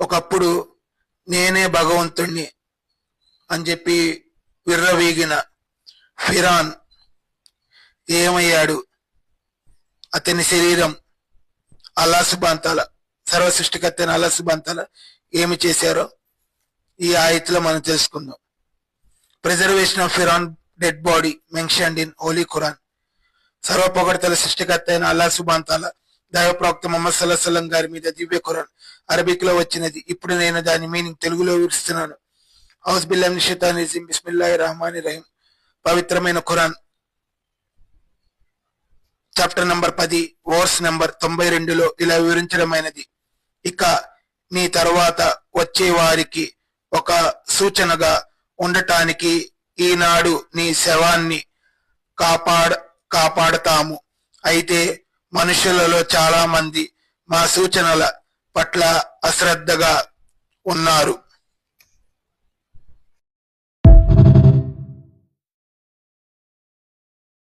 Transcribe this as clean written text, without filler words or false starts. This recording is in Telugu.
ఒకప్పుడు నేనే భగవంతుణ్ణి అని చెప్పి విర్రవీగిన ఫిరాన్ ఏమయ్యాడు? అతని శరీరం అల్లా సుబ్హానహు తఆలా సర్వ సృష్టికర్త అయిన అల్లా సుబ్హానహు తఆలా ఏమి చేశారో ఈ ఆయతిలో మనం తెలుసుకుందాం. Preservation of Firaun dead body mentioned in holy Quran. సర్వ పొగడ్తల సృష్టికర్త అయిన అల్లా సుబ్హానహు తఆలా దైవ ప్రవక్త ముహమ్మద్ సల్లల్లాహు అలైహి వసల్లం గారి మీద దివ్య ఖురాన్ అరబిక్ లో వచ్చినది. ఇప్పుడు నేను దాని మీనింగ్ తెలుగులో వివరిస్తున్నాను. ఔజు బిల్లాహి మినష్ షైతానిర్ రజీం. బిస్మిల్లాహిర్ రహమానిర్ రహీం. పవిత్రమైన Quran chapter number 10 verse number 92లో ఇలా వివరించడమైనది. ఇక నీ తర్వాత వచ్చే వారికి ఒక సూచనగా ఉండటానికి ఈనాడు నీ శవాన్ని కాపాడతాము. అయితే మనుషులలో చాలా మంది మా సూచనల పట్ల అశ్రద్ధగా ఉన్నారు.